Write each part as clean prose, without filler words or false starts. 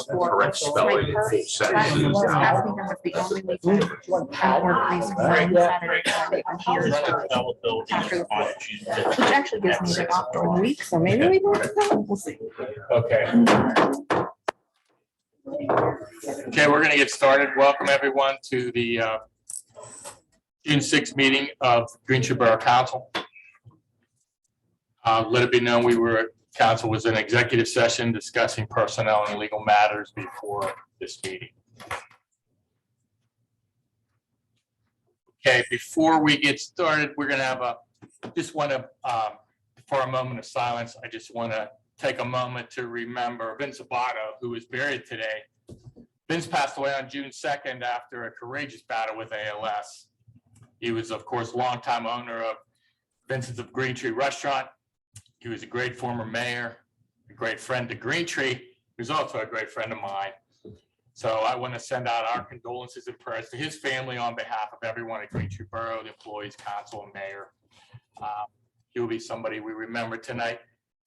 correct spelling in full sentences. Was asking them if the only week that work these Friday, Saturday, Sunday, I'm here after the fourth, which actually gives me the optimal week, so maybe we won't. We'll see. Okay. Okay, we're going to get started. Welcome everyone to the June 6th meeting of Green Tree Borough Council. Let it be known council was in executive session discussing personnel and legal matters before this meeting. Okay, before we get started, we're going to have for a moment of silence, I just want to take a moment to remember Vince Abato, who was buried today. Vince passed away on June 2nd after a courageous battle with ALS. He was, of course, longtime owner of Vincent's of Green Tree Restaurant. He was a great former mayor, a great friend to Green Tree. He was also a great friend of mine. So I want to send out our condolences and prayers to his family on behalf of everyone at Green Tree Borough, the employees, council, and mayor. He will be somebody we remember tonight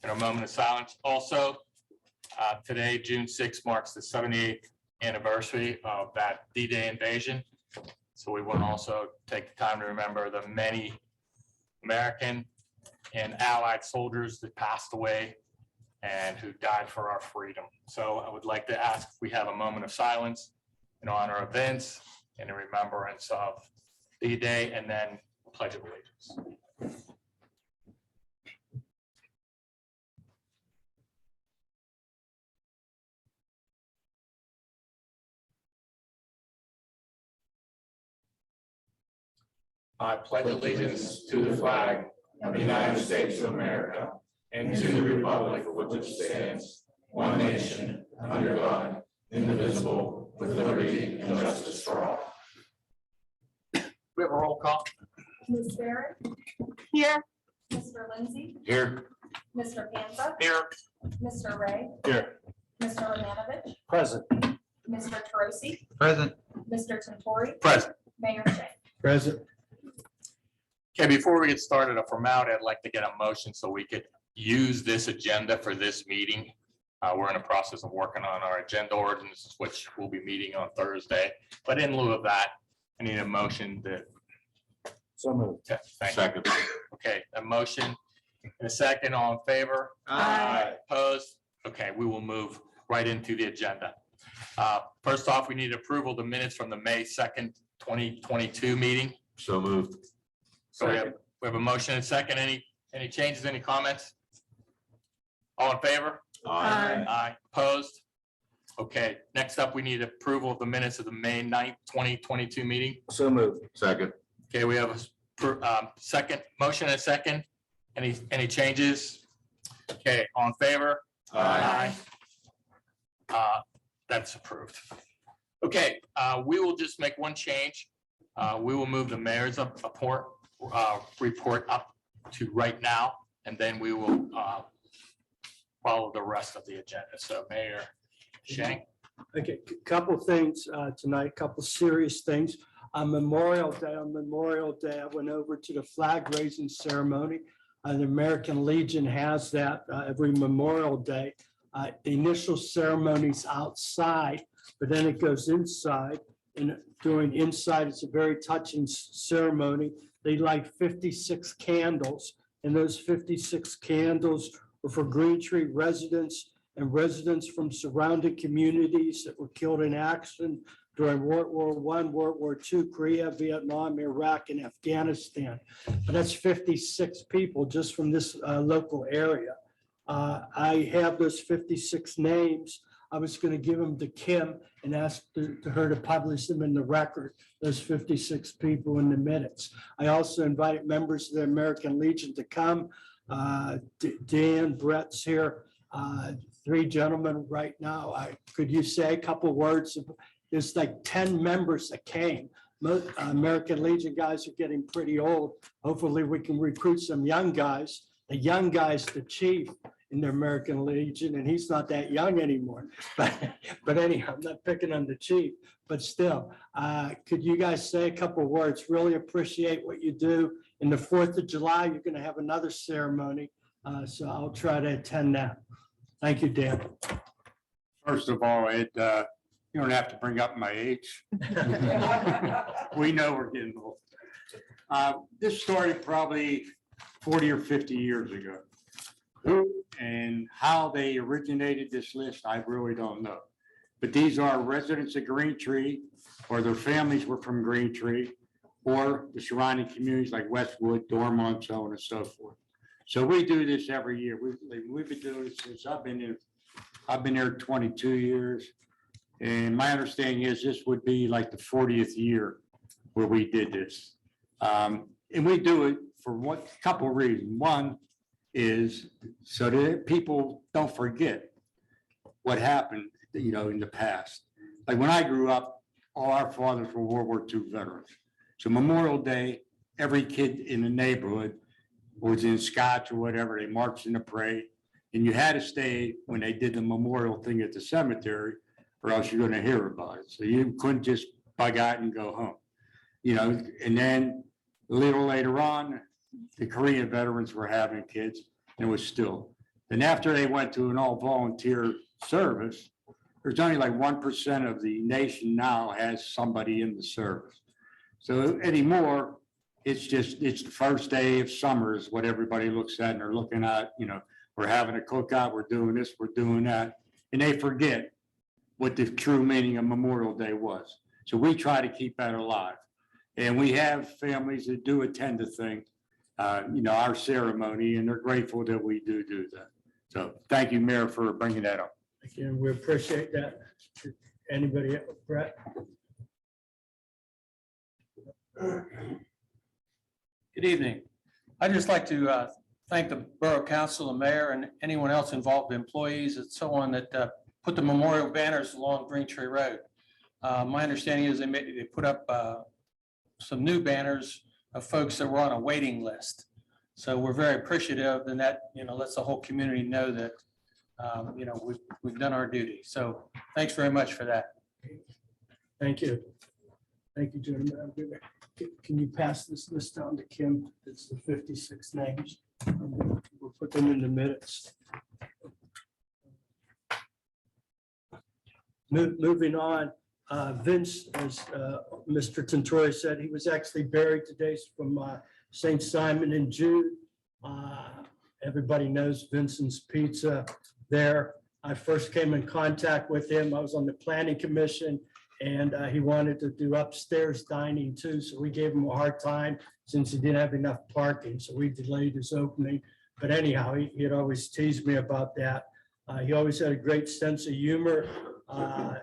in a moment of silence. Also, today, June 6th, marks the 78th anniversary of that D-Day invasion. So we want to also take the time to remember the many American and Allied soldiers that passed away and who died for our freedom. So I would like to ask if we have a moment of silence in honor of Vince and in remembrance of D-Day, and then Pledge of Allegiance. I pledge allegiance to the flag of the United States of America and to the republic for which it stands, one nation, under God, indivisible, with liberty and justice for all. We have a roll call. Ms. Barrett? Here. Mr. Lindsay? Here. Mr. Panza? Here. Mr. Ray? Here. Mr. Romanovich? Present. Mr. Tarosi? Present. Mr. Tentori? Present. Mayor Shea? Present. Okay, before we get started, a formality, I'd like to get a motion so we could use this agenda for this meeting. We're in the process of working on our agenda ordinance, which we'll be meeting on Thursday. But in lieu of that, I need a motion that. So moved. Second. Okay, a motion and a second. All in favor? Aye. Opposed? Okay, we will move right into the agenda. First off, we need approval of the minutes from the May 2nd, 2022 meeting. So moved. So we have a motion and a second. Any changes, any comments? All in favor? Aye. Aye. Opposed? Okay, next up, we need approval of the minutes of the May 9th, 2022 meeting. So moved. Second. Okay, we have a second motion and a second. Any changes? Okay, all in favor? Aye. That's approved. Okay, we will just make one change. We will move the mayor's report up to right now, and then we will follow the rest of the agenda. So Mayor Shank. Okay, couple things tonight, couple serious things. On Memorial Day, I went over to the flag raising ceremony. The American Legion has that every Memorial Day. The initial ceremony's outside, but then it goes inside. And during inside, it's a very touching ceremony. They light 56 candles, and those 56 candles were for Green Tree residents and residents from surrounding communities that were killed in action during World War I, World War II, Korea, Vietnam, Iraq, and Afghanistan. But that's 56 people just from this local area. I have those 56 names. I was going to give them to Kim and ask her to publish them in the record, those 56 people in the minutes. I also invited members of the American Legion to come. Dan, Brett's here, 3 gentlemen right now. Could you say a couple words? There's like 10 members that came. Most American Legion guys are getting pretty old. Hopefully we can recruit some young guys. The young guy's the chief in the American Legion, and he's not that young anymore. But anyhow, I'm not picking on the chief, but still, could you guys say a couple of words? Really appreciate what you do. In the 4th of July, you're going to have another ceremony, so I'll try to attend that. Thank you, Dan. First of all, Ed, you don't have to bring up my age. We know we're getting old. This started probably 40 or 50 years ago. Who and how they originated this list, I really don't know. But these are residents of Green Tree, or their families were from Green Tree, or the surrounding communities like Westwood, Dormont, so on and so forth. So we do this every year. We've been doing it since I've been here 22 years. And my understanding is this would be like the 40th year where we did this. And we do it for one couple of reasons. One is so that people don't forget what happened, in the past. Like when I grew up, all our fathers were World War II veterans. So Memorial Day, every kid in the neighborhood was in Scotch or whatever, they marched in the parade. And you had to stay when they did the memorial thing at the cemetery, or else you're going to hear about it. So you couldn't just bug out and go home. And then a little later on, the Korean veterans were having kids, and it was still. And after they went to an all-volunteer service, there's only like 1% of the nation now has somebody in the service. So anymore, it's the first day of summer is what everybody looks at, and they're looking at, we're having a cookout, we're doing this, we're doing that. And they forget what the true meaning of Memorial Day was. So we try to keep that alive. And we have families that do attend the thing, our ceremony, and they're grateful that we do that. So thank you, Mayor, for bringing that up. Again, we appreciate that. Anybody else? Brett? Good evening. I'd just like to thank the Borough Council, the mayor, and anyone else involved, employees and so on, that put the memorial banners along Green Tree Road. My understanding is they put up some new banners of folks that were on a waiting list. So we're very appreciative, and that lets the whole community know that we've done our duty. So thanks very much for that. Thank you. Thank you, gentlemen. Can you pass this list down to Kim? It's the 56 names. We'll put them in the minutes. Moving on, Vince, as Mr. Tintori said, he was actually buried today from St. Simon and Jude. Everybody knows Vincent's Pizza there. I first came in contact with him. I was on the planning commission, and he wanted to do upstairs dining too. So we gave him a hard time since he didn't have enough parking. So we delayed his opening. But anyhow, he had always teased me about that. He always had a great sense of humor.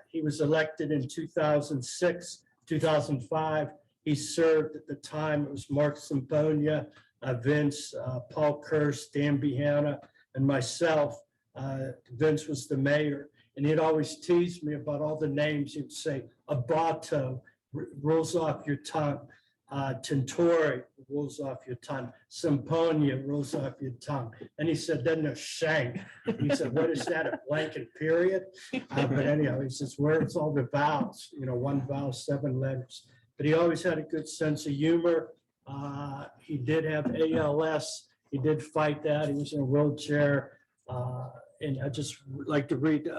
He was elected in 2006, 2005. He served at the time. It was Mark Samponia, Vince, Paul Kirst, Dan Behana, and myself. Vince was the mayor, and he'd always tease me about all the names. He'd say, Abato rolls off your tongue. Tintori rolls off your tongue. Samponia rolls off your tongue. And he said, then there's Shank. He said, what is that, a blanket period? But anyhow, he says, where's all the vowels? One vowel, 7 letters. But he always had a good sense of humor. He did have ALS. He did fight that. He was in a wheelchair. And I just would like to read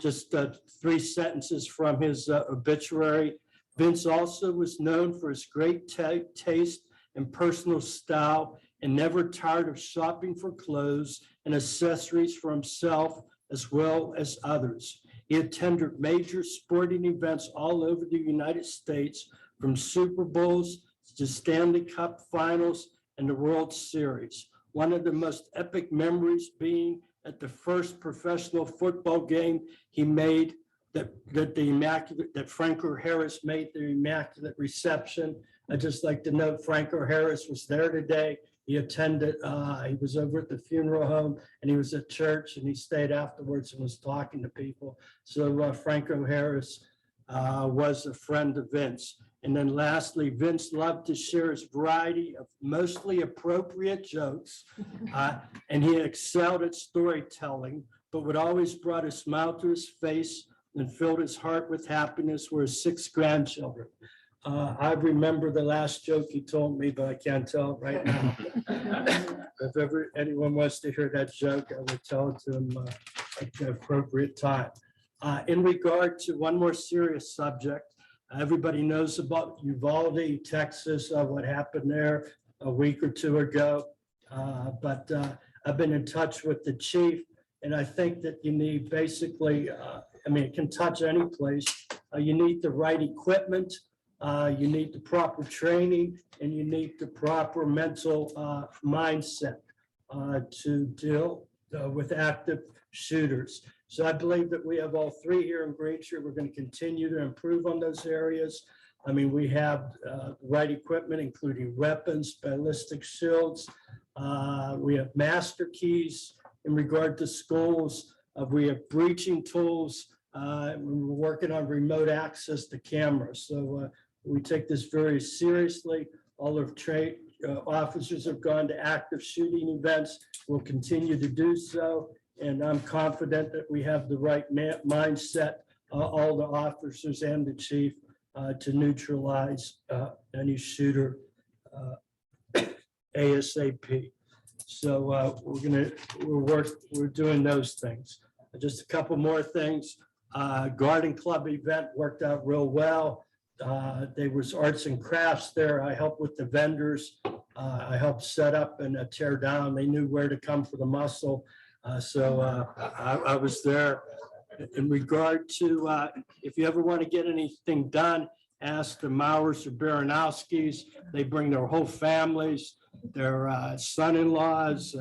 just 3 sentences from his obituary. Vince also was known for his great taste and personal style, and never tired of shopping for clothes and accessories for himself as well as others. He attended major sporting events all over the United States, from Super Bowls to Stanley Cup finals and the World Series. One of the most epic memories being at the first professional football game he made, that Franco Harris made the Immaculate Reception. I'd just like to note Franco Harris was there today. He attended, he was over at the funeral home, and he was at church, and he stayed afterwards and was talking to people. So Franco Harris was a friend of Vince. And then lastly, Vince loved to share his variety of mostly appropriate jokes, and he excelled at storytelling, but would always brought a smile to his face and filled his heart with happiness were his 6 grandchildren. I remember the last joke he told me, but I can't tell it right now. If anyone wants to hear that joke, I will tell it to him at the appropriate time. In regard to one more serious subject, everybody knows about Uvalde, Texas, what happened there a week or two ago. But I've been in touch with the chief, and I think that you need basically, I mean, it can touch any place. You need the right equipment, you need the proper training, and you need the proper mental mindset to deal with active shooters. So I believe that we have all three here in Green Tree. We're going to continue to improve on those areas. I mean, we have the right equipment, including weapons, ballistic shields. We have master keys in regard to schools. We have breaching tools. We're working on remote access to cameras. So we take this very seriously. All of trade officers have gone to active shooting events. We'll continue to do so. And I'm confident that we have the right mindset, all the officers and the chief, to neutralize any shooter ASAP. So we're doing those things. Just a couple more things. Garden Club event worked out real well. There was arts and crafts there. I helped with the vendors. I helped set up and tear down. They knew where to come for the muscle. So I was there. In regard to, if you ever want to get anything done, ask the Mowers or Baranowskis. They bring their whole families, their son-in-laws,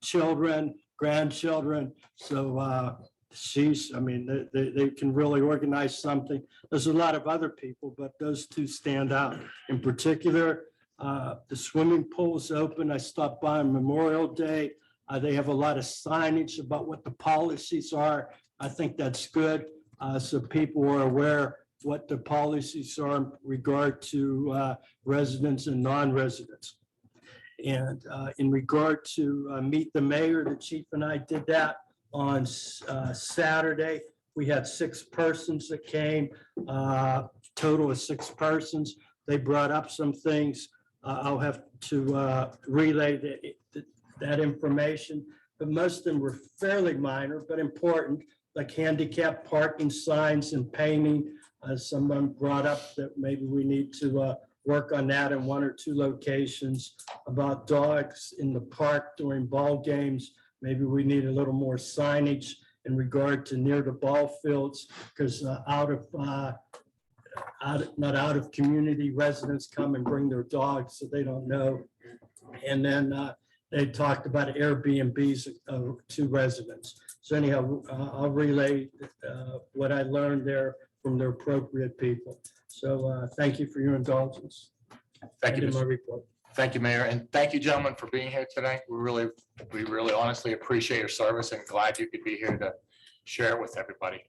children, grandchildren. So I mean, they can really organize something. There's a lot of other people, but those two stand out. In particular, the swimming pool's open. I stopped by on Memorial Day. They have a lot of signage about what the policies are. I think that's good. So people are aware what the policies are in regard to residents and non-residents. And in regard to meet the mayor, the chief and I did that on Saturday. We had 6 persons that came, total of 6 persons. They brought up some things. I'll have to relay that information, but most of them were fairly minor, but important, like handicap parking signs and painting. Someone brought up that maybe we need to work on that in 1 or 2 locations. About dogs in the park during ball games, maybe we need a little more signage in regard to near the ball fields, because not out of community residents come and bring their dogs, so they don't know. And then they talked about Airbnbs to residents. So anyhow, I'll relay what I learned there from the appropriate people. So thank you for your indulgence. Thank you, End of my Mr. report. Thank you, Mayor, and thank you, gentlemen, for being here today. We really honestly appreciate your service and glad you could be here to share it with everybody.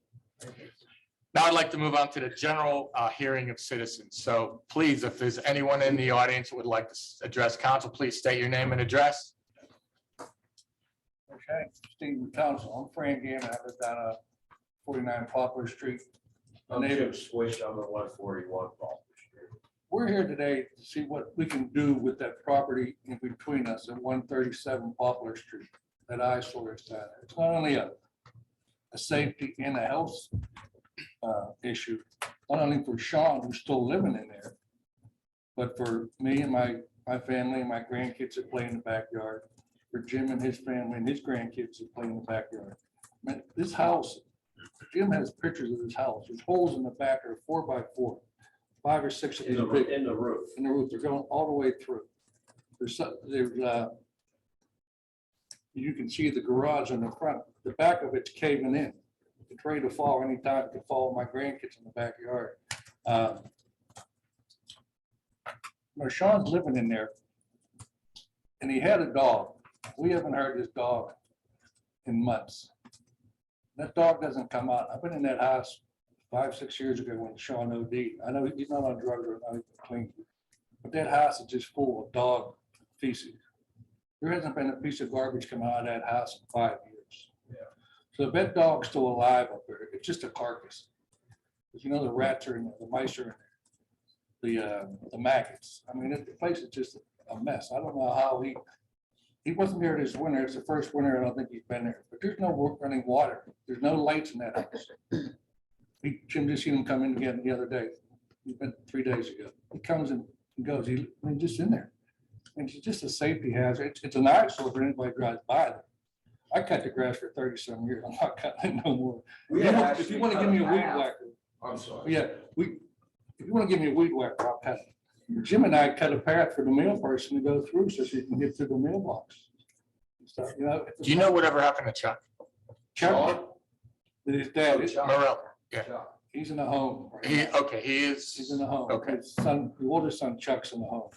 Now I'd like to move on to the general hearing of citizens. So please, if there's anyone in the audience who would like to address council, please state your name and address. Okay, Steve Council, I'm Fran Gannon, I live down 49 Poplar Street. I'm Jim Swish, I'm at 141 Poplar Street. We're here today to see what we can do with that property in between us at 137 Poplar Street, that eyesore is down there. It's not only a safety and a health issue, not only for Sean, who's still living in there, but for me and my family and my grandkids that play in the backyard, for Jim and his family and his grandkids that play in the backyard. Man, this house, Jim has pictures of this house. There's holes in the back are 4x4, 5 or 6 of these big In the roof. in the roof. They're going all the way through. You can see the garage in the front. The back of it's caving in. It's ready to fall anytime. It could fall my grandkids in the backyard. Sean's living in there, and he had a dog. We haven't heard this dog in months. That dog doesn't come out. I've been in that house 5, 6 years ago when Sean OD'd. I know he's not on drugs or not clean, but that house is just full of dog feces. There hasn't been a piece of garbage come out of that house in 5 years. Yeah. So if that dog's still alive up there, it's just a carcass. Because you know the rats are in there, the mice are in there, the maggots. I mean, the place is just a mess. I don't know how he wasn't there this winter. It's the first winter I don't think he's been there, but there's no running water. There's no lights in that house. Jim just seen him come in again the other day. He's been 3 days ago. He comes and goes, he's just in there. And it's just a safety hazard. It's an eyesore for anybody who drives by there. I cut the grass for 30-some years. I'm not cutting it no more. We If actually you want to cut give me a weed half. whacker, I'm sorry. yeah, if you want to give me a weed whacker, I'll cut it. Jim and I cut a path for the mail person to go through so she can get to the mailbox. So, you know, Do you know whatever happened to Chuck Chuck, his dad, Morel? Yeah, he's in a home. right he, now. okay, he He's is, in the home. Okay. His son, the oldest son Chuck's in the home.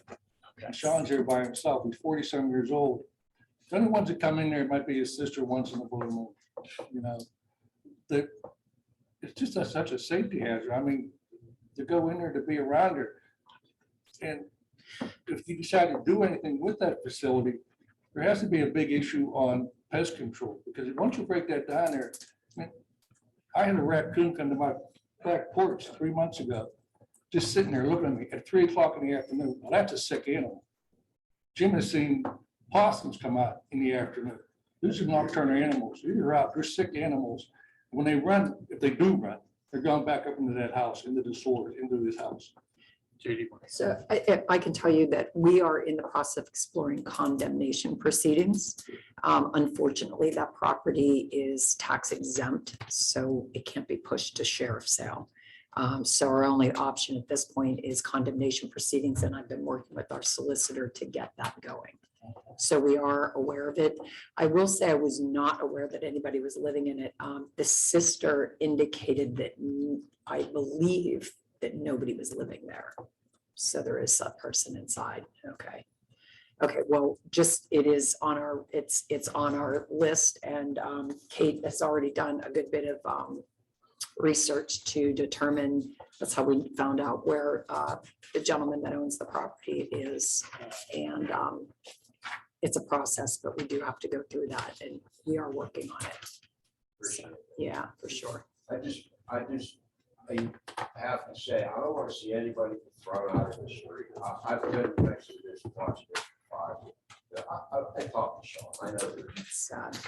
And Sean's here by himself. He's 40-some years old. The only ones that come in there might be his sister once in a blue moon, you know. That it's just such a safety hazard. I mean, to go in there to be around her. And if you decide to do anything with that facility, there has to be a big issue on pest control, because once you break that down there, I mean, I had a raccoon come to my back porch 3 months ago, just sitting there looking at me at 3 o'clock in the afternoon. Well, that's a sick animal. Jim has seen possums come out in the afternoon. These are nocturnal animals. These are out, they're sick animals. When they run, if they do run, they're going back up into that house, into the sword, into this house. Judy. So I can tell you that we are in the process of exploring condemnation proceedings. Unfortunately, that property is tax exempt, so it can't be pushed to sheriff sale. So our only option at this point is condemnation proceedings, and I've been working with our solicitor to get that going. So we are aware of it. I will say I was not aware that anybody was living in it. The sister indicated that I believe that nobody was living there. So there is a person inside. Okay. Okay, well, just it is on our, it's on our list, and Kate has already done a good bit of research to determine, that's how we found out where the gentleman that owns the property is. And it's a process, but we do have to go through that, and we are working on it. So, yeah, for sure. I have to say, I don't want to see anybody thrown out of the street. I've been next to this, watching this for 5 years. I talked to Sean, I know that It's sad.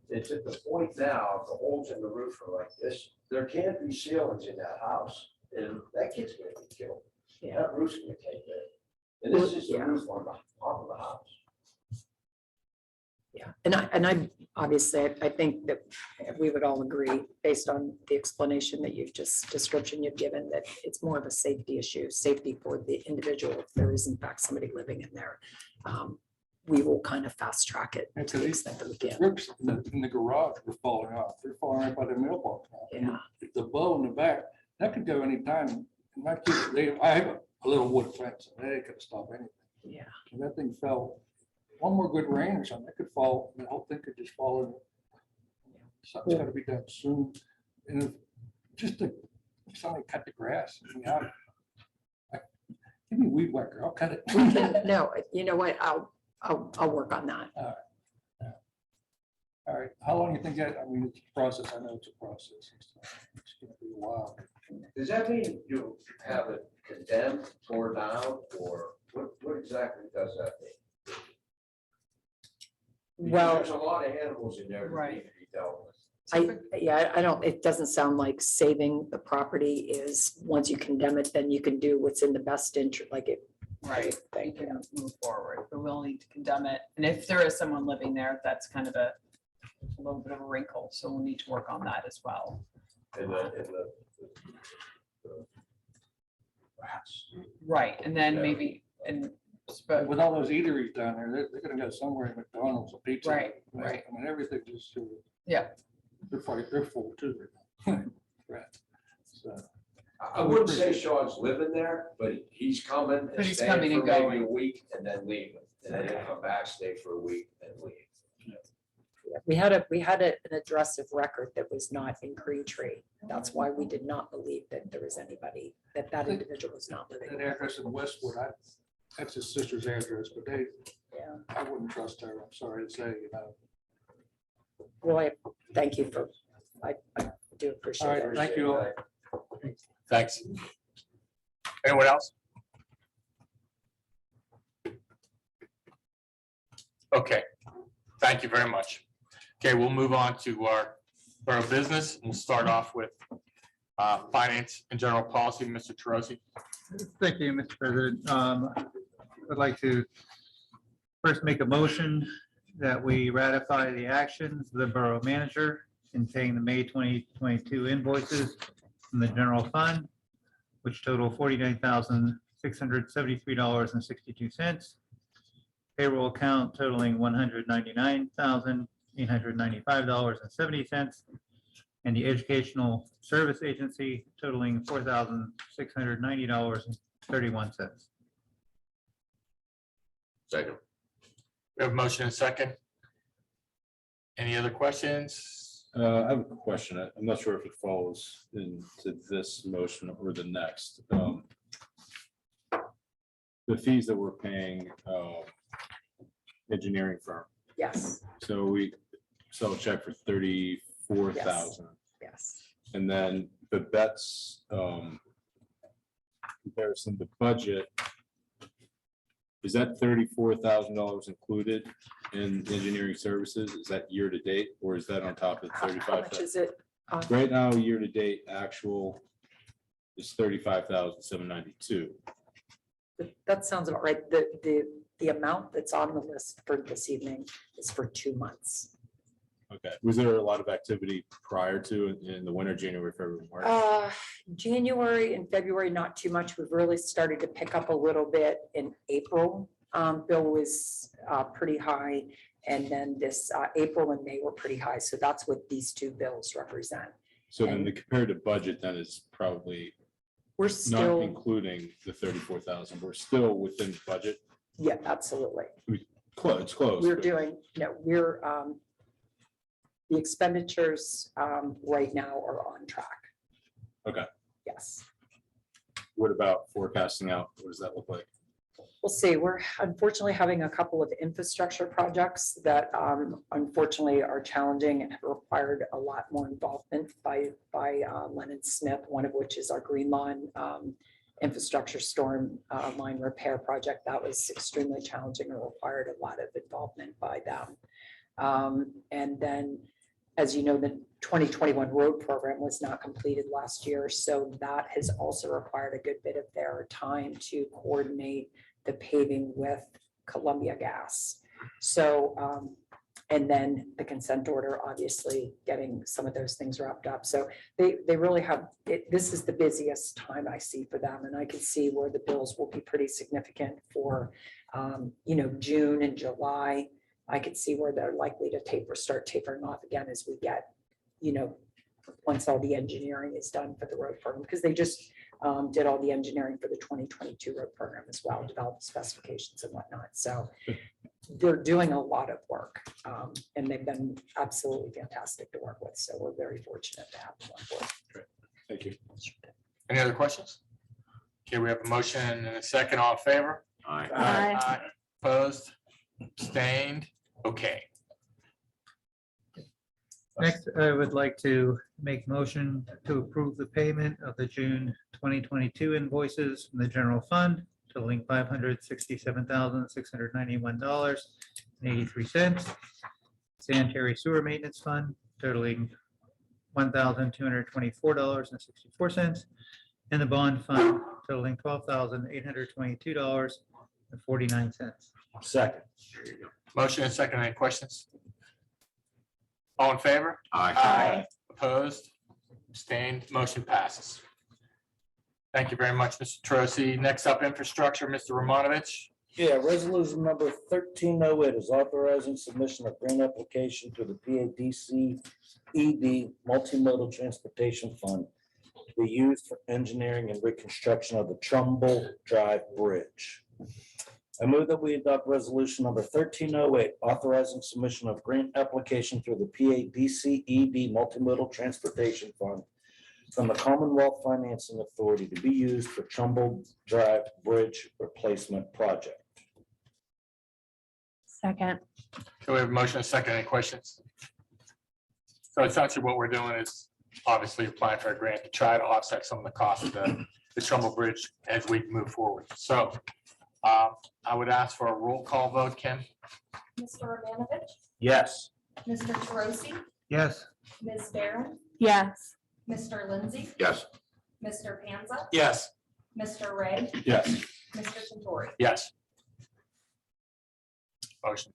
it's at the point now, the holes in the roof are like this. There can't be ceilings in that house, and that kid's gonna be killed. Yeah. That roof's gonna take it. And this is the Yeah. roof on the top of the house. Yeah, and I obviously, I think that we would all agree, based on the explanation that you've just, description you've given, that it's more of a safety issue, safety for the individual, if there is in fact somebody living in there. We will kind of fast track it to the extent that we can. Bricks in the garage were falling off. They're falling right by the mailbox now. Yeah. The bow in the back, that could go anytime. My kids, I have a little wood fence, and they could stop anything. Yeah. And that thing fell, one more good rain or something, it could fall, the whole thing could just fall in. Something's gotta be done soon. And if, just to, if somebody cut the grass, I mean, give me a weed whacker, I'll cut it. We can, no, you know what, I'll work on that. All right, how long do you think that, I mean, it's a process, I know it's a process. It's gonna be a while. Does that mean you have it condemned, torn down, or what exactly does that mean? Because Well, there's a lot of animals in there that need to be dealt with. I don't, it doesn't sound like saving the property is, once you condemn it, then you can do what's in the best interest, like it. Right, we Thank you. can move forward, but we'll need to condemn it. And if there is someone living there, that's kind of a little bit of a wrinkle, so we'll need to work on that as well. In the rats. Right, and then Yeah. maybe, and, But but, with all those eateries down there, they're gonna go somewhere in McDonald's or pizza. Right, right. I mean, everything just, yeah, they're full too. Right. So, I wouldn't say Sean's living there, but he's coming But and he's staying coming for and maybe going. a week and then leaving. And then he'll come back, stay for a week and leave. We had an address of record that was not in Green Tree. That's why we did not believe that there was anybody, that individual was not living that there. address in Westwood, that's his sister's address, but Yeah. I wouldn't trust her, I'm sorry to say, you know. Well, I thank you for, I do All appreciate right, it. thank you all. Thanks. Anyone else? Okay, thank you very much. Okay, we'll move on to our borough business. We'll start off with finance and general policy, Mr. Troisi. Thank you, Mr. President. I'd like to first make a motion that we ratify the actions of the borough manager in paying the May 2022 invoices from the general fund, which total $49,673.62. Payroll account totaling $199,895.70. And the educational service agency totaling $4,690.31. Second. We have a motion and second. Any other questions? I have a question. I'm not sure if it falls into this motion or the next. The fees that we're paying engineering firm. Yes, So we sell a check for 34,000. yes. And then the bets comparison, the budget, is that $34,000 included in engineering services? Is that year to date, or is that on top of How much 35,000? is it? Right now, year to date actual is 35,792. That sounds about right. The amount that's on the list for this evening is for 2 months. Okay. Was there a lot of activity prior to in the winter, January, February, March? January and February, not too much. We've really started to pick up a little bit in April. Bill was pretty high. And then this April and May were pretty high. So that's what these two bills represent. So then the comparative budget then is probably We're not still, including the 34,000. We're still within budget. yeah, absolutely. Close, it's close. We're but- doing, no, we're, the expenditures right now are on track. Okay. Yes. What about forecasting out? What does that look like? We'll see. We're unfortunately having a couple of infrastructure projects that unfortunately are challenging and have required a lot more involvement by Lennon Smith, one of which is our Green Lawn infrastructure storm line repair project. That was extremely challenging and required a lot of involvement by them. And then, as you know, the 2021 road program was not completed last year. So that has also required a good bit of their time to coordinate the paving with Columbia Gas. So, and then the consent order, obviously getting some of those things wrapped up. So they really have, this is the busiest time I see for them. And I can see where the bills will be pretty significant for, June and July. I could see where they're likely to start tapering off again as we get, once all the engineering is done for the road program, because they just did all the engineering for the 2022 road program as well, developed specifications and whatnot. So they're doing a lot of work and they've been absolutely fantastic to work with. So we're very fortunate to have them on board. Great. Thank you. Any other questions? Okay, we have a motion and a second. All in favor? Aye. Opposed? Abstained? Okay. Next, I would like to make motion to approve the payment of the June 2022 invoices from the general fund totaling $567,691.83. Sanitary sewer maintenance fund totaling $1,224.64. And the bond fund totaling $12,822.49. Second. Motion and second. Any questions? All in favor? Aye. Opposed? Abstained? Motion passes. Thank you very much, Mr. Troisi. Next up, infrastructure, Mr. Romanovich. Yeah, resolution number 1308 is authorizing submission of grant application to the PADC ED Multimodal Transportation Fund to be used for engineering and reconstruction of the Trumbull Drive Bridge. I move that we adopt resolution number 1308, authorizing submission of grant application through the PADC ED Multimodal Transportation Fund from the Commonwealth Financing Authority to be used for Trumbull Drive Bridge Replacement Project. Second. So we have a motion and a second. Any questions? So essentially what we're doing is obviously applying for a grant to try to offset some of the costs of the Trumbull Bridge as we move forward. So I would ask for a roll call vote, Kim. Mr. Romanovich, Yes. Mr. Troisi, Yes. Ms. Barron, Yes. Mr. Lindsay, Yes. Mr. Panza, Yes. Mr. Ray, Yes. Mr. Tentori. Yes. Motion,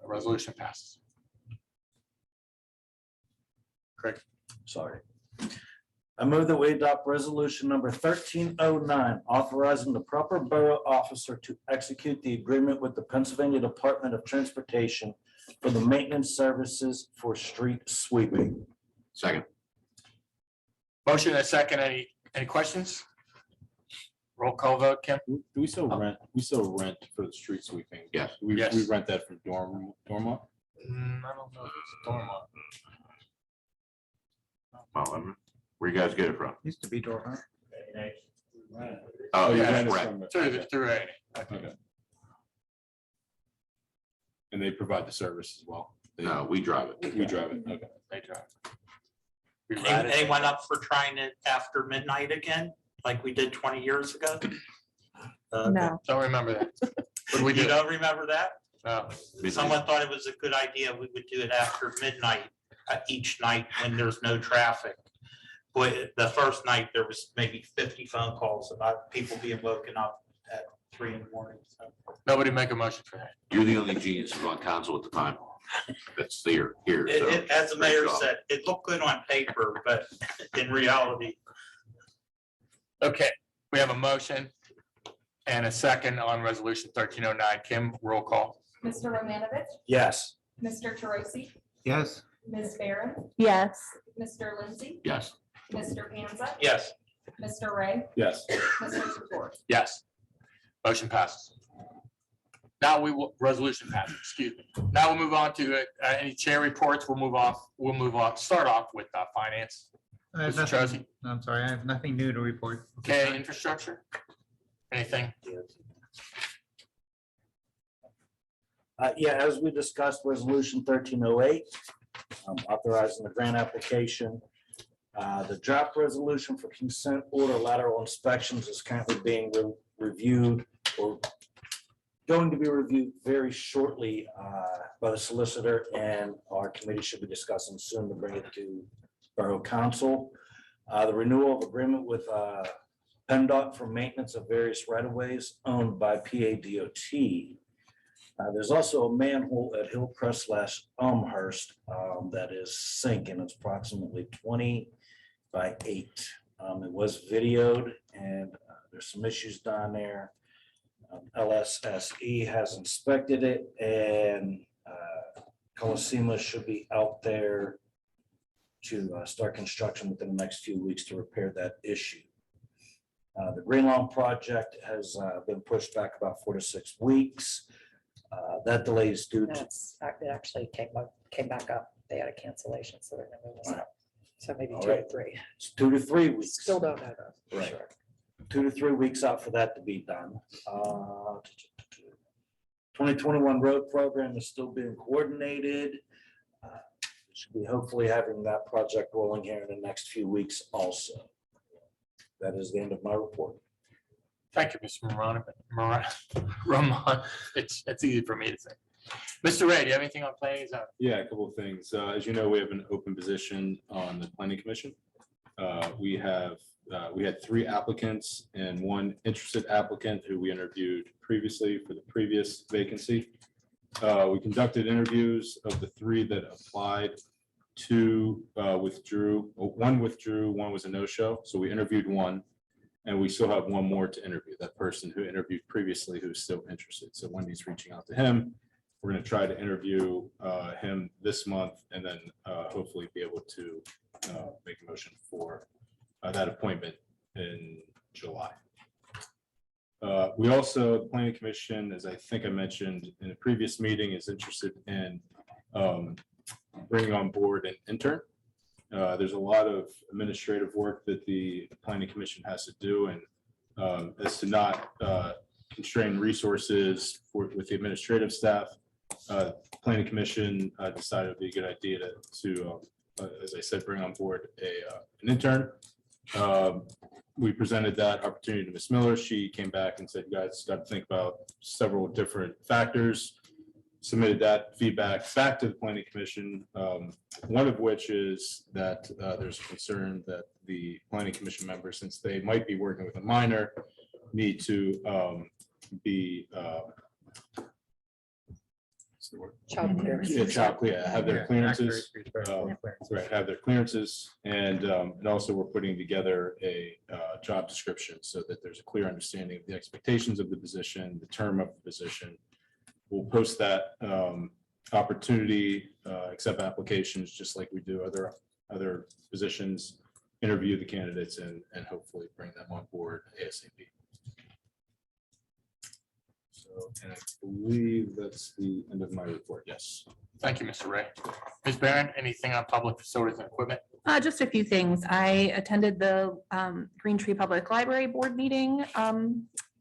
resolution passes. Craig. Sorry. I move that we adopt resolution number 1309, authorizing the proper borough officer to execute the agreement with the Pennsylvania Department of Transportation for the maintenance services for street sweeping. Second. Motion and a second. Any questions? Roll call vote, Kim? Do we still rent? We still rent for the street sweeping? Yes. We Yes. rent that from Dormont? I don't know if it's Dormont. Well, where you guys get it from? Used to be Dormont. Oh, you yeah, rent it right. from- Through A. Okay. And they provide the service as well? No, we drive it. We drive it, okay. They drive. We ride it. Anyone up for trying it after midnight again, like we did 20 years ago? No. Don't remember that. What do we You do? don't remember that? No. Someone thought it was a good idea. We would do it after midnight each night when there's no traffic. But the first night, there was maybe 50 phone calls about people being woken up at 3 in the morning. So Nobody make a motion for that. You're the only genius who's on council at the time. That's here. So, As the great mayor job. said, it looked good on paper, but in reality, Okay, we have a motion and a second on resolution 1309. Kim, roll call. Mr. Romanovich, Yes. Mr. Troisi, Yes. Ms. Barron, Yes. Mr. Lindsay, Yes. Mr. Panza, yes. Mr. Ray, Yes. Mr. Tentori. Yes. Motion passes. Now resolution passes, excuse me. Now we'll move on to any chair reports. We'll move off, start off with finance. I have Mr. nothing- Troisi, I'm sorry, I have nothing new to report. okay, infrastructure? Anything? Yeah, as we discussed, resolution 1308, authorizing the grant application. The draft resolution for consent order lateral inspections is currently being reviewed or going to be reviewed very shortly by the solicitor, and our committee should be discussing soon to bring it to Borough Council. The renewal of agreement with PennDOT for maintenance of various right-of-ways owned by PADOT. There's also a manhole at Hillcrest / Elmhurst that is sinking. It's approximately 20 by 8. It was videoed, and there's some issues down there. LSSE has inspected it, and Colosima should be out there to start construction within the next few weeks to repair that issue. The Green Lawn project has been pushed back about 4 to 6 weeks. That delay is due to, It actually came back up. They had a cancellation, so they're gonna move us up. So maybe All 2 right. or 3. it's 2 to 3 weeks. Still don't know though. Right. Sure. 2 to 3 weeks out for that to be done. 2021 road program is still being coordinated. Should be hopefully having that project rolling here in the next few weeks also. That is the end of my report. Thank you, Mr. Ramon. It's easy for me to say. Mr. Ray, do you have anything on planning? and zoning? Yeah, a couple of things. As you know, we have an open position on the planning commission. We had 3 applicants and 1 interested applicant who we interviewed previously for the previous vacancy. We conducted interviews of the 3 that applied. 2 withdrew. 1 withdrew, 1 was a no-show. So we interviewed 1. And we still have 1 more to interview, that person who interviewed previously who's still interested. So Wendy's reaching out to him. We're going to try to interview him this month and then hopefully be able to make a motion for that appointment in July. We also, the planning commission, as I think I mentioned in a previous meeting, is interested in bringing on board an intern. There's a lot of administrative work that the planning commission has to do, and as to not constrain resources with the administrative staff, planning commission decided it'd be a good idea to as I said, bring on board an intern. we presented that opportunity to Ms. Miller. She came back and said, you guys got to think about several different factors. Submitted that feedback back to the planning commission. One of which is that there's concern that the planning commission members, since they might be working with a minor, need to be what's the word? Child clearance. Yeah, child clear, have their clearances. Clearances. Right, have their clearances, and also we're putting together a job description so that there's a clear understanding of the expectations of the position, the term of the position. We'll post that opportunity, accept applications, just like we do other positions, interview the candidates and hopefully bring them on board ASAP. So, and I believe that's the end of my report. Yes. Thank you, Mr. Ray. Ms. Barron, anything on public facilities and equipment? Just a few things. I attended the Green Tree Public Library Board meeting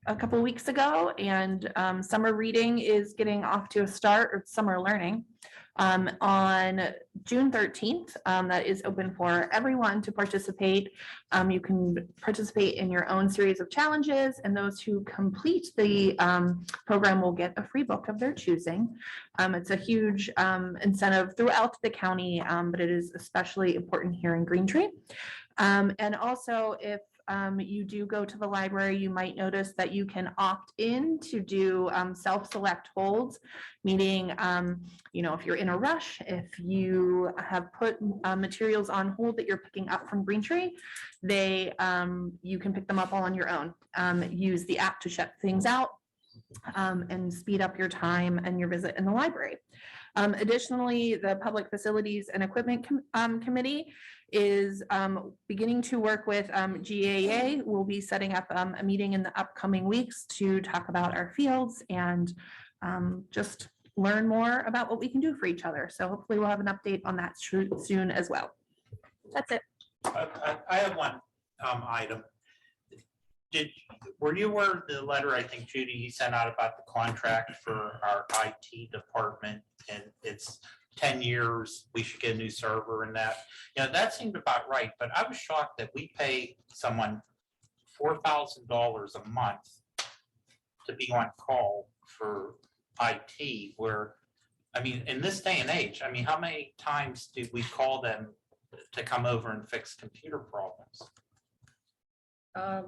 a couple of weeks ago, and summer reading is getting off to a start, or summer learning. On June 13th, that is open for everyone to participate. You can participate in your own series of challenges, and those who complete the program will get a free book of their choosing. It's a huge incentive throughout the county, but it is especially important here in Green Tree. And also, if you do go to the library, you might notice that you can opt in to do self-select holds, meaning, if you're in a rush, if you have put materials on hold that you're picking up from Green Tree, you can pick them up all on your own. Use the app to shut things out and speed up your time and your visit in the library. Additionally, the Public Facilities and Equipment Committee is beginning to work with GAA. We'll be setting up a meeting in the upcoming weeks to talk about our fields and just learn more about what we can do for each other. So hopefully we'll have an update on that soon as well. That's it. I have one item. Were you aware of the letter, I think, Judy, you sent out about the contract for our IT department, and it's 10 years, we should get a new server and that, that seemed about right, but I was shocked that we pay someone $4,000 a month to be on call for IT, where, in this day and age, how many times do we call them to come over and fix computer problems? I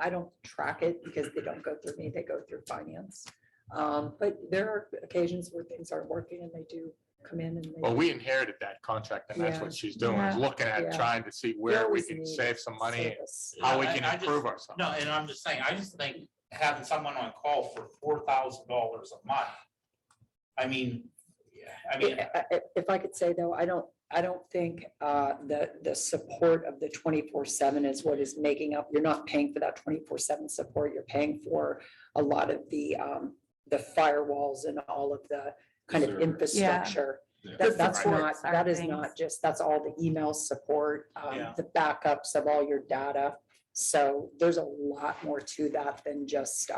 don't track it because they don't go through me, they go through finance. But there are occasions where things aren't working and they do come in and. Well, we inherited that contract, and that's what she's doing, is looking at trying to see where we can save some money, how we can improve ourselves. No, and I'm just saying, I just think having someone on call for $4,000 a month. If I could say though, I don't think the support of the 24/7 is what is making up. You're not paying for that 24/7 support. You're paying for a lot of the firewalls and all of the kind of infrastructure. That is not just, that's all the email support, the backups of all your data. So there's a lot more to that than just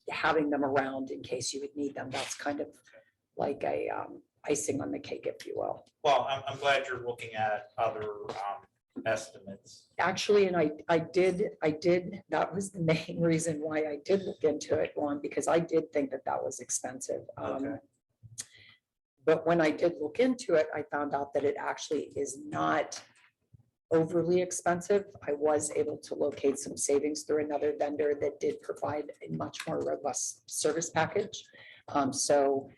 having them around in case you would need them. That's kind of like a icing on the cake, if you will. Well, I'm glad you're looking at other estimates. Actually, and I did, that was the main reason why I did look into it, Juan, because I did think that was expensive. But when I did look into it, I found out that it actually is not overly expensive. I was able to locate some savings through another vendor that did provide a much more robust service package. So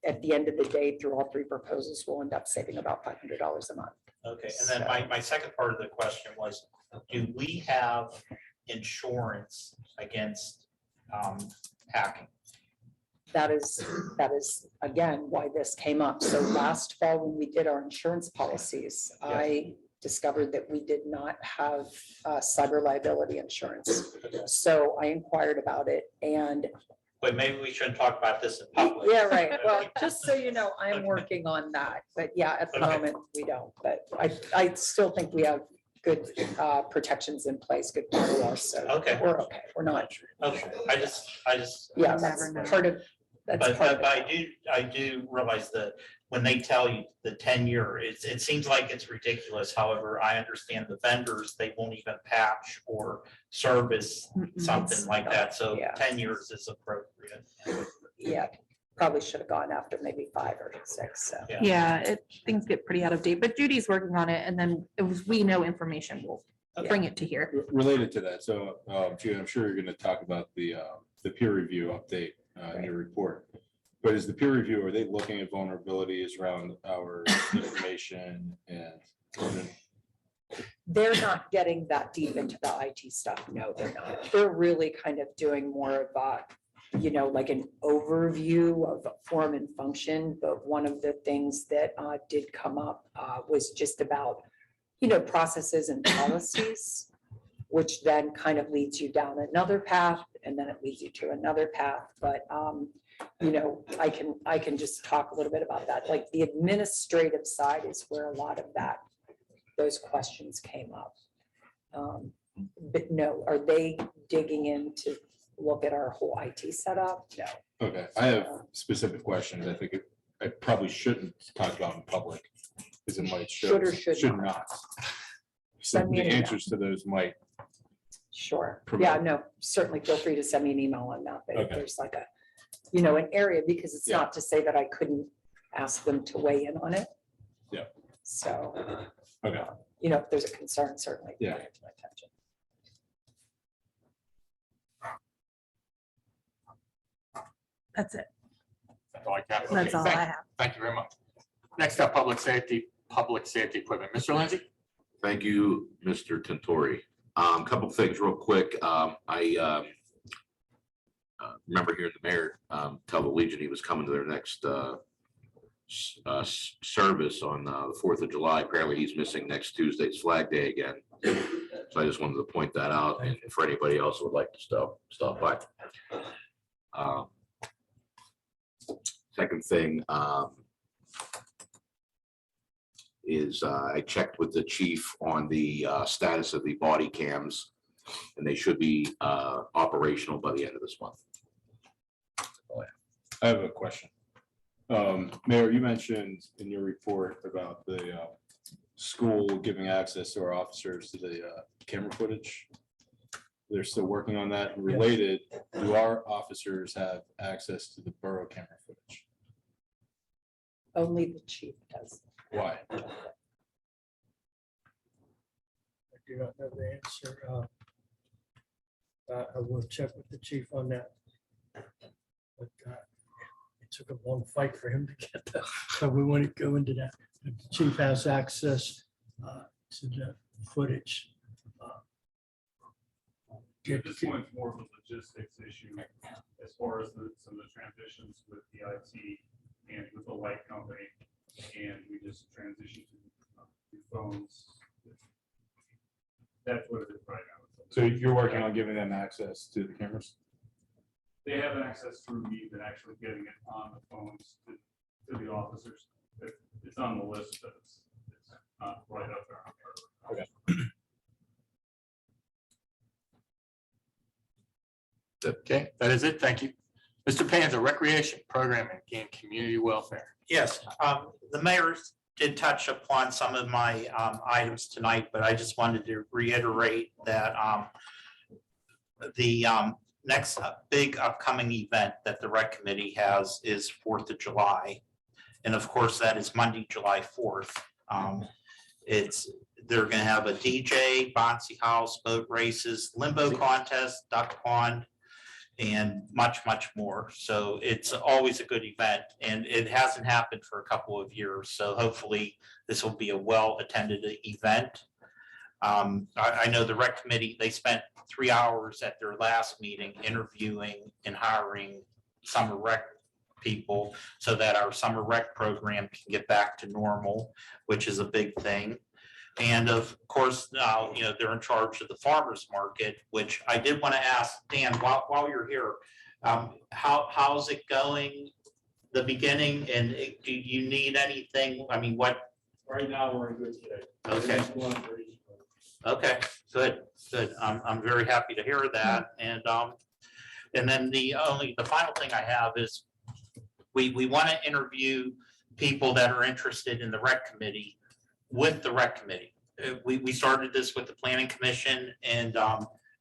at the end of the day, through all three proposals, we'll end up saving about $500 a month. Okay, and then my second part of the question was, do we have insurance against hacking? That is again why this came up. So last fall, when we did our insurance policies, I discovered that we did not have cyber liability insurance. So I inquired about it, and But maybe we shouldn't talk about this in public. yeah, right. Well, just so you know, I'm working on that. But yeah, at the moment we don't. But I still think we have good protections in place, good firewalls. So we're okay. We're not. Okay, I just. Yeah, that's part of. But I do realize that when they tell you the 10-year, it seems like it's ridiculous. However, I understand the vendors, they won't even patch or service something like that. So Yeah. 10 years is appropriate. Yeah, probably should have gone after maybe 5 or 6, so. Yeah, things get pretty out of date, but Judy's working on it, and then we know information, we'll bring it to here. Related to that, so, Jude, I'm sure you're gonna talk about the peer review update in your report. But is the peer review, are they looking at vulnerabilities around our information and? They're not getting that deep into the IT stuff. No, they're not. They're really kind of doing more of like an overview of form and function. But one of the things that did come up was just about, processes and policies, which then kind of leads you down another path, and then it leads you to another path. But I can just talk a little bit about that. Like the administrative side is where a lot of those questions came up. But no, are they digging in to look at our whole IT setup? No. Okay, I have specific questions. I think I probably shouldn't talk about in public because it might show. Should or should not. So Send me the an email. answers to those might. Sure. Promote. Yeah, no, certainly feel free to send me an email on that. But if Okay. there's like an area, because it's Yeah. not to say that I couldn't ask them to weigh in on it. Yeah. So, Okay. if there's a concern, certainly. bring Yeah. it to my attention. That's it. That's all I got. That's Okay, all I have. Thank you very much. Next up, public safety equipment. Mr. Lindsay? Thank you, Mr. Tentori. Couple things real quick. I remember hearing the mayor tell the Legion he was coming to their next service on the 4th of July. Apparently he's missing next Tuesday's Flag Day again. So I just wanted to point that out, and for anybody else who would like to stop by. Second thing is I checked with the chief on the status of the body cams, and they should be operational by the end of this month. I have a question. Mayor, you mentioned in your report about the school giving access to our officers to the camera footage. They're still working on that. And related, do our officers have access to the borough camera footage? Only the chief does. Why? I do not know the answer. I will check with the chief on that. But it took a long fight for him to get that, so we wouldn't go into that. But the chief has access to the footage. At this point, it's more of a logistics issue as far as some of the transitions with the IT and with the light company. And we just transitioned to phones. That's what it is right now. So you're working on giving them access to the cameras? They have access through me, but actually getting it on the phones to the officers. It's on the list, but it's not right up there. Okay. Okay, that is it. Thank you. Mr. Panza, recreation programming and community welfare. Yes, the mayor did touch upon some of my items tonight, but I just wanted to reiterate that the next big upcoming event that the rec committee has is 4th of July. And of course, that is Monday, July 4th. They're gonna have a DJ, bouncy house, boat races, limbo contest, duck pond, and much, much more. So it's always a good event, and it hasn't happened for a couple of years. So hopefully this will be a well-attended event. I know the rec committee, they spent 3 hours at their last meeting interviewing and hiring summer rec people so that our summer rec program can get back to normal, which is a big thing. And of course, now, they're in charge of the farmers market, which I did want to ask Dan, while you're here, how's it going, the beginning, and do you need anything? I mean, what? Right now, we're in good shape. Okay. Okay, good. I'm very happy to hear that. And then the final thing I have is we want to interview people that are interested in the rec committee with the rec committee. We started this with the planning commission and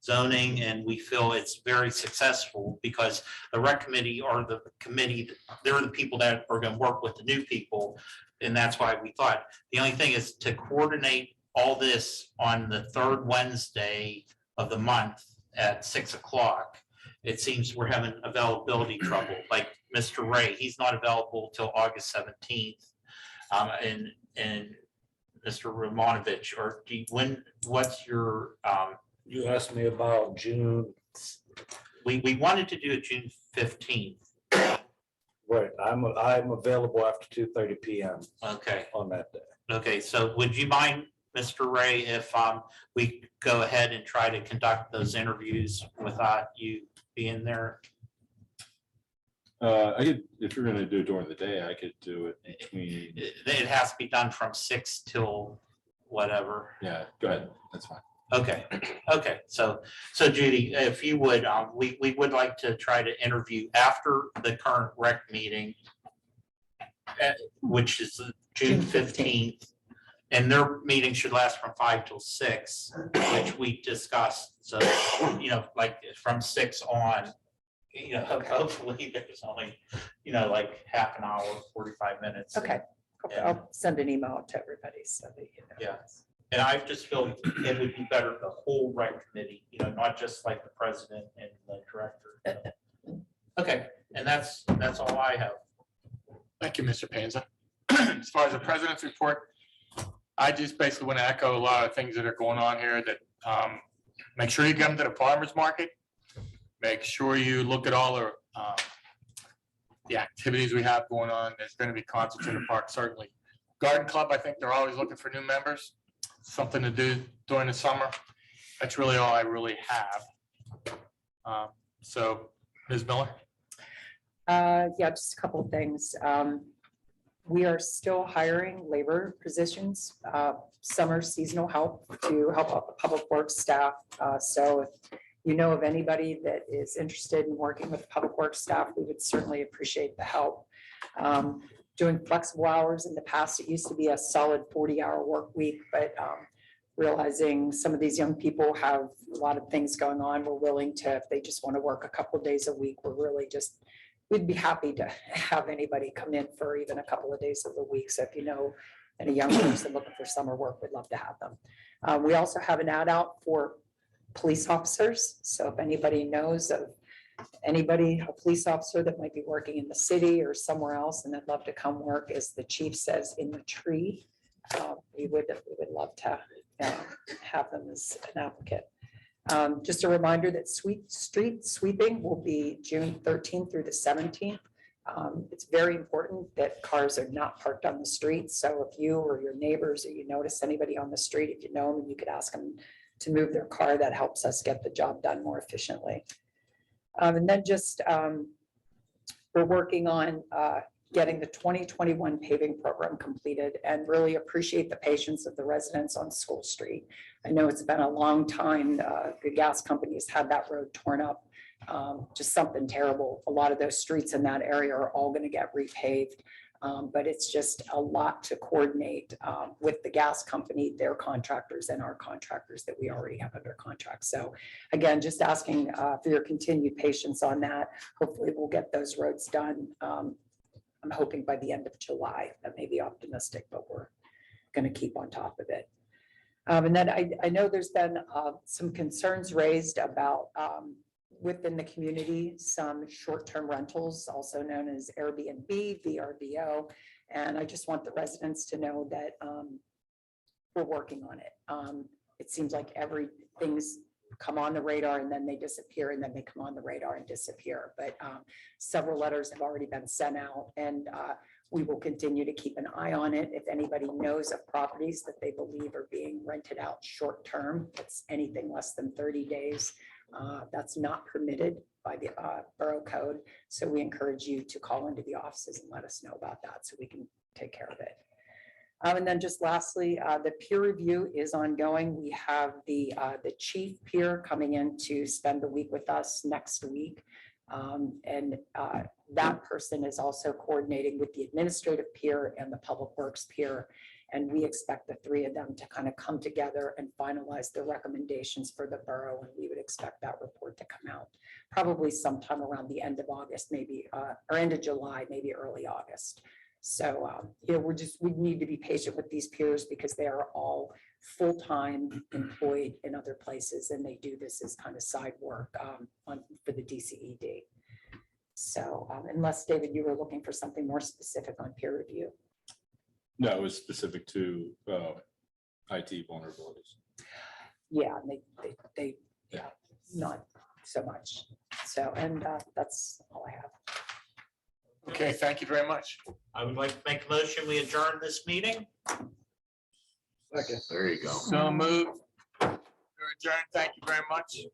zoning, and we feel it's very successful because the rec committee are the committee, they're the people that are going to work with the new people. And that's why we thought the only thing is to coordinate all this on the third Wednesday of the month at 6 o'clock. It seems we're having availability trouble. Like Mr. Ray, he's not available till August 17th. And Mr. Romanovich, or what's your, You asked me about June. we wanted to do it June 15th. Right, I'm available after 2:30 PM Okay, on that day. okay, so would you mind, Mr. Ray, if we go ahead and try to conduct those interviews without you being there? I could, if you're gonna do it during the day, I could do it between, It has to be done from 6 till whatever. yeah, go ahead, that's fine. Okay, okay, so Judy, if you would, we would like to try to interview after the current rec meeting, which is June 15th, and their meeting should last from 5 till 6, which we discussed. So, like from 6 on, hopefully there's only, like half an hour, 45 minutes. Okay, I'll send an email to everybody so that you know. Yeah. And I just feel it would be better, the whole rec committee, not just like the president and the director. Okay, and that's all I have. Thank you, Mr. Panza. As far as the president's report, I just basically want to echo a lot of things that are going on here that make sure you come to the farmer's market. Make sure you look at all the activities we have going on. There's going to be concerts in the park, certainly. Garden Club, I think they're always looking for new members. Something to do during the summer. That's really all I really have. So, Ms. Miller? Yeah, just a couple of things. We are still hiring labor positions, summer seasonal help to help out the public works staff. So if you know of anybody that is interested in working with public works staff, we would certainly appreciate the help. Doing flexible hours in the past, it used to be a solid 40-hour work week, but realizing some of these young people have a lot of things going on, we're willing to, if they just want to work a couple of days a week, we'd be happy to have anybody come in for even a couple of days of the week. So if you know any young person looking for summer work, we'd love to have them. We also have an ad out for police officers. So if anybody knows of anybody, a police officer that might be working in the city or somewhere else and they'd love to come work, as the chief says, in the tree, we would love to have them as an applicant. Just a reminder that street sweeping will be June 13th through the 17th. It's very important that cars are not parked on the street. So if you or your neighbors, or you notice anybody on the street, if you know them, you could ask them to move their car. That helps us get the job done more efficiently. And then just we're working on getting the 2021 paving program completed, and really appreciate the patience of the residents on School Street. I know it's been a long time. The gas companies had that road torn up. Just something terrible. A lot of those streets in that area are all going to get repaved. But it's just a lot to coordinate with the gas company, their contractors, and our contractors that we already have under contract. So again, just asking for your continued patience on that. Hopefully we'll get those roads done. I'm hoping by the end of July. That may be optimistic, but we're going to keep on top of it. And then I know there's been some concerns raised about within the community, some short-term rentals, also known as Airbnb, VRBO. And I just want the residents to know that we're working on it. It seems like everything's come on the radar and then they disappear, and then they come on the radar and disappear. But several letters have already been sent out, and we will continue to keep an eye on it. If anybody knows of properties that they believe are being rented out short-term, it's anything less than 30 days. That's not permitted by the borough code. So we encourage you to call into the offices and let us know about that so we can take care of it. And then just lastly, the peer review is ongoing. We have the chief peer coming in to spend the week with us next week. And that person is also coordinating with the administrative peer and the public works peer. And we expect the three of them to kind of come together and finalize their recommendations for the borough. And we would expect that report to come out probably sometime around the end of August, maybe, or end of July, maybe early August. So, you know, we need to be patient with these peers because they are all full-time employed in other places and they do this as kind of side work for the DCED. So unless, David, you were looking for something more specific on peer review. No, it was specific to IT vulnerabilities. Yeah, they, yeah, not so much. So, and that's all I have. Okay, thank you very much. I would like to make a motion, we adjourn this meeting. Second. There you go. So moved. You're adjourned. Thank you very much.